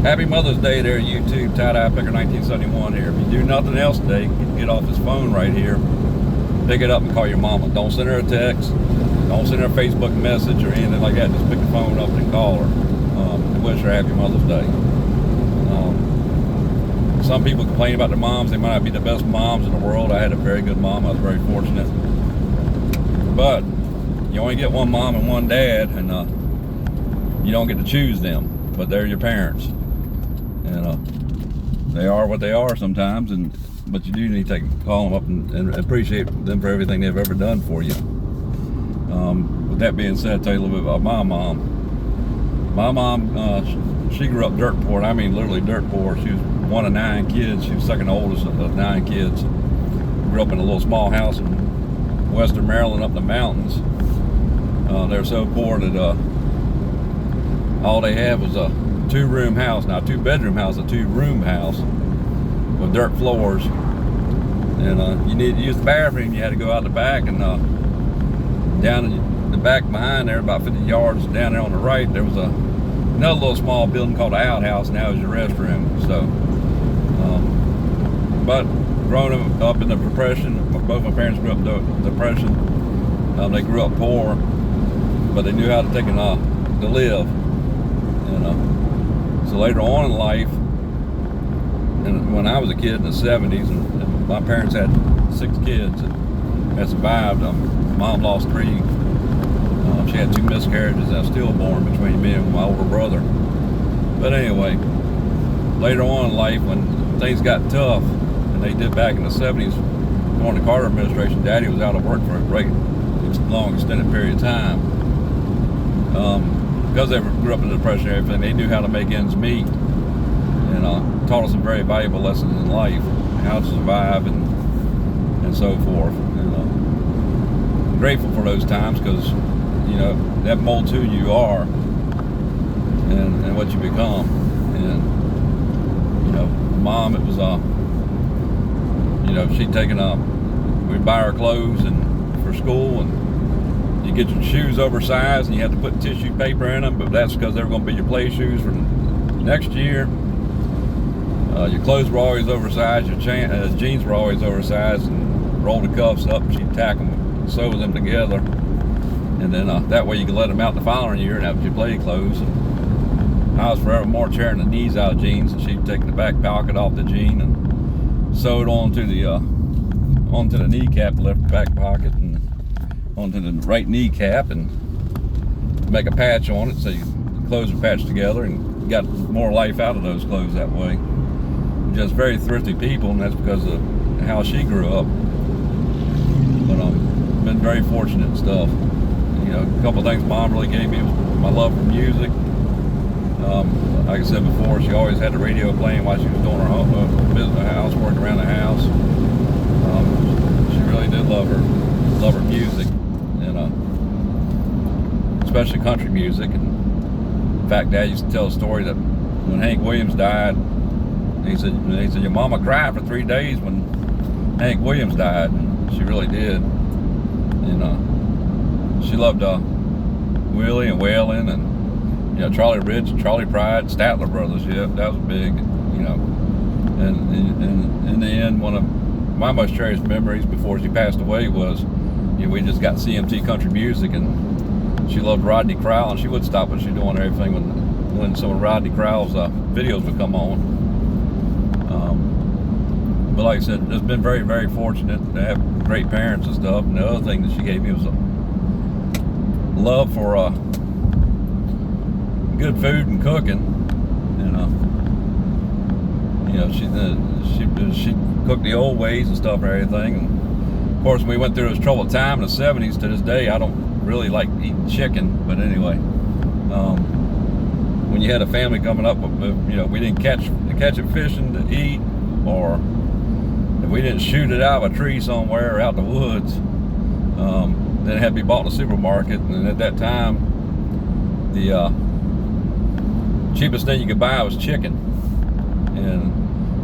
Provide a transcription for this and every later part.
Happy Mother's Day there, YouTube. Tie-Dye Picker 1971 here. If you do nothing else today, get off this phone right here, pick it up and call your mama. Don't send her a text. Don't send her a Facebook message or anything like that. Just pick the phone up and call her and wish her Happy Mother's Day. Some people complain about their moms. They might not be the best moms in the world. I had a very good mom. I was very fortunate. But you only get one mom and one dad, and you don't get to choose them. But they're your parents. And they are what they are sometimes, but you do need to call them up and appreciate them for everything they've ever done for you. With that being said, I'll tell you a little bit about my mom. My mom, she grew up dirt poor, and I mean literally dirt poor. She was one of 9 kids. She was second oldest of 9 kids. Grew up in a little small house in western Maryland up in the mountains. They were so poor that all they had was a 2-room house. Now, a 2-bedroom house, a 2-room house with dirt floors. And you needed to use the bathroom. You had to go out the back, and down in the back behind there, about 50 yards down there on the right, there was another little small building called the outhouse, and that was your restroom. So, but growing up in the Depression, both my parents grew up in the Depression. They grew up poor, but they knew how to to live. So later on in life, and when I was a kid in the 70s, and my parents had 6 kids that survived. Mom lost 3. She had 2 miscarriages and a stillborn between me and my older brother. But anyway, later on in life, when things got tough, and they did back in the 70s, during the Carter administration, Daddy was out of work for a great long extended period of time. Because they grew up in the Depression and everything, they knew how to make ends meet, and taught us some very valuable lessons in life, how to survive and so forth. And I'm grateful for those times, because that molds who you are and what you become. And Mom, it was she'd taken we'd buy her clothes and for school, and you get your shoes oversized, and you have to put tissue paper in them, but that's because they were going to be your play shoes for next year. Your clothes were always oversized, your jeans were always oversized, and roll the cuffs up, and she'd tack them, sew them together, and then that way you could let them out the following year, and that was your play clothes. And I was forever more tearing the knees out of jeans, and she'd take the back pocket off the jean and sew it onto the kneecap, left back pocket, and onto the right kneecap, and make a patch on it so your clothes are patched together, and you got more life out of those clothes that way. Just very thrifty people, and that's because of how she grew up. But been very fortunate and stuff. A couple of things Mom really gave me was my love for music. Like I said before, she always had the radio playing while she was doing her housework around the house. She really did love her music, and especially country music. And in fact, Dad used to tell a story that when Hank Williams died, he said your mama cried for 3 days when Hank Williams died, and she really did. And she loved Willie and Waylon, and Charlie Rich, Charlie Pride, Statler Brothers. Yeah, that was big. And in the end, one of my most cherished memories before she passed away was, we just got CMT Country Music, and she loved Rodney Crowell, and she would stop what she was doing and everything when some of Rodney Crowell's videos would come on. But like I said, just been very, very fortunate to have great parents and stuff. And the other thing that she gave me was a love for good food and cooking. And she cooked the old ways and stuff and everything. And of course, when we went through this troubled time in the 70s, to this day, I don't really like eating chicken. But anyway, when you had a family coming up, we didn't catch it fishing to eat, or if we didn't shoot it out of a tree somewhere or out the woods, then it had to be bought in the supermarket. And at that time, the cheapest thing you could buy was chicken. And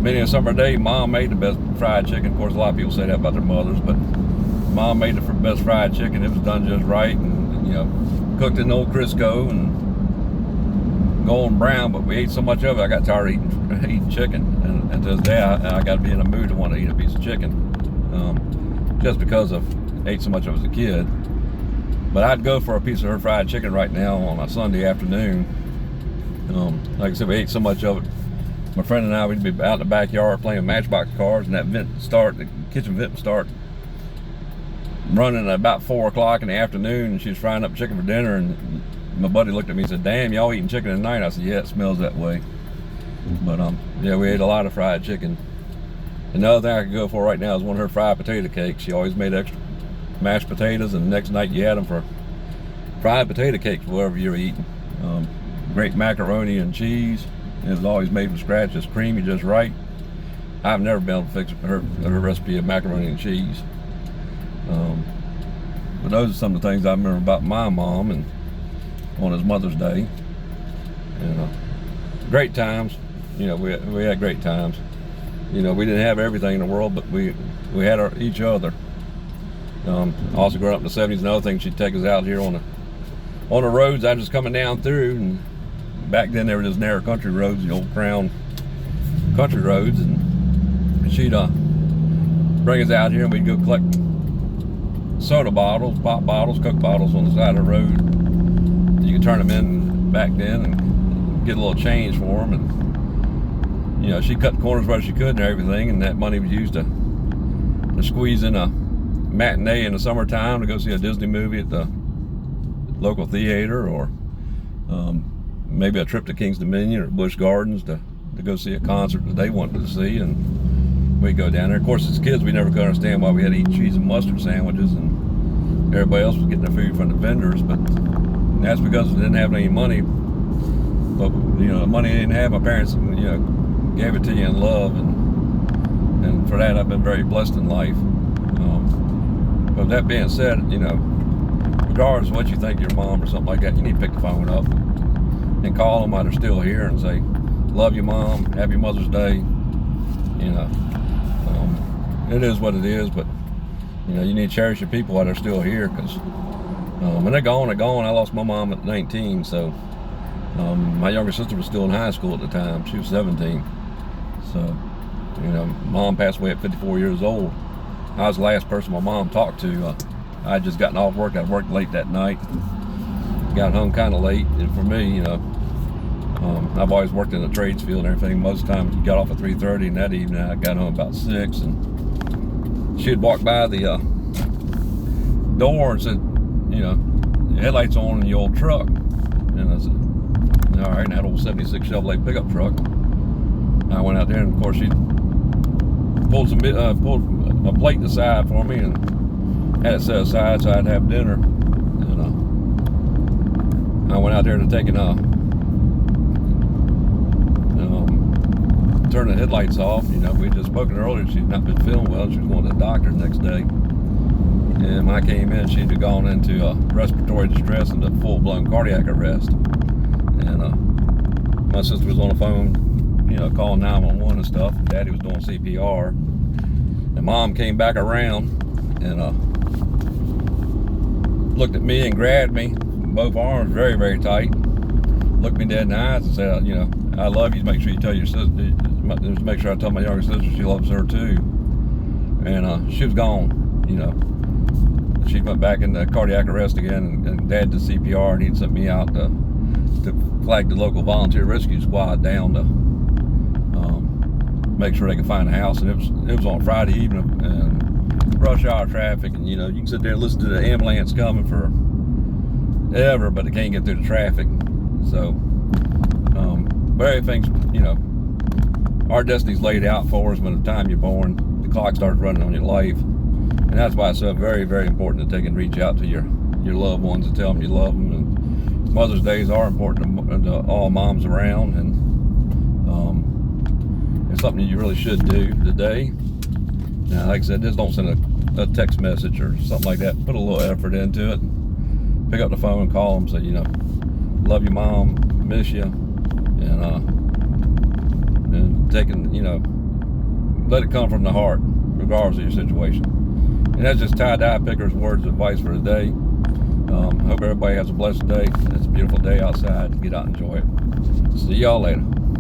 many a summer day, Mom made the best fried chicken. Of course, a lot of people say that about their mothers, but Mom made the best fried chicken. It was done just right, and cooked in old Crisco, and golden brown, but we ate so much of it, I got tired of eating chicken. And to this day, I got to be in a mood to want to eat a piece of chicken, just because I ate so much of it as a kid. But I'd go for a piece of her fried chicken right now on a Sunday afternoon. Like I said, we ate so much of it. My friend and I, we'd be out in the backyard playing Matchbox cars, and that the kitchen vent would start running at about 4 o'clock in the afternoon, and she was frying up chicken for dinner, and my buddy looked at me and said, "Damn, y'all eating chicken at night?" I said, "Yeah, it smells that way." But yeah, we ate a lot of fried chicken. Another thing I could go for right now is one of her fried potato cakes. She always made extra mashed potatoes, and the next night you had them for fried potato cakes, whatever you're eating. Great macaroni and cheese. It was always made from scratch, just creamy, just right. I've never been able to fix her recipe of macaroni and cheese. But those are some of the things I remember about my mom and on his Mother's Day. And great times. We had great times. We didn't have everything in the world, but we had each other. Also growing up in the 70s, another thing, she'd take us out here on the roads I was just coming down through, and back then there were just narrow country roads, the old Crown country roads, and she'd bring us out here, and we'd go collect soda bottles, pop bottles, Coke bottles on the side of the road. You could turn them in back then and get a little change for them, and she cut the corners where she could and everything, and that money was used to squeeze in a matinee in the summertime to go see a Disney movie at the local theater, or maybe a trip to King's Dominion or Busch Gardens to go see a concert that they wanted to see, and we'd go down there. Of course, as kids, we never could understand why we had to eat cheese and mustard sandwiches, and everybody else was getting their food from the vendors, but that's because we didn't have any money. But the money I didn't have, my parents gave it to you in love, and for that I've been very blessed in life. But that being said, regardless of what you think of your mom or something like that, you need to pick the phone up and call them while they're still here and say, "Love you, Mom. Happy Mother's Day." It is what it is, but you need to cherish your people while they're still here, because when they're gone, they're gone. I lost my mom at 19, so my younger sister was still in high school at the time. She was 17. So, Mom passed away at 54 years old. I was the last person my mom talked to. I had just gotten off work. I worked late that night. Got home kind of late, and for me, I've always worked in the trades field and everything. Most times, got off at 3:30, and that evening I got home about 6. And she'd walk by the door and said, "The headlights on in the old truck." And I said, "All right," and that old 76 Chevrolet pickup truck. I went out there, and of course she pulled a plate aside for me and had it set aside so I'd have dinner. And I went out there to take turn the headlights off. We'd just spoken earlier. She'd not been feeling well. She was going to the doctor the next day. And when I came in, she'd gone into respiratory distress and a full-blown cardiac arrest. And my sister was on the phone, calling 911 and stuff. And Daddy was doing CPR. And Mom came back around and looked at me and grabbed me, both arms very, very tight. Looked me dead in the eyes and said, "I love you. Make sure you tell your sister. Make sure I tell my younger sister she loves her too." And she was gone. She went back into cardiac arrest again, and Dad did CPR, and he'd sent me out to flag the local volunteer rescue squad down to make sure they could find the house. And it was on Friday evening, and rush hour traffic, and you can sit there and listen to the ambulance coming for ever, but it can't get through the traffic. So but everything's, our destiny's laid out for us. When the time you're born, the clock starts running on your life. And that's why it's so very, very important to take and reach out to your loved ones and tell them you love them. And Mother's Days are important to all moms around, and it's something you really should do today. Now, like I said, just don't send a text message or something like that. Put a little effort into it. Pick up the phone and call them. Say, love you, Mom, miss you, and taking, let it come from the heart, regardless of your situation. And that's just Ty Dye Picker's words of advice for today. Hope everybody has a blessed day. It's a beautiful day outside. Get out and enjoy it. See y'all later.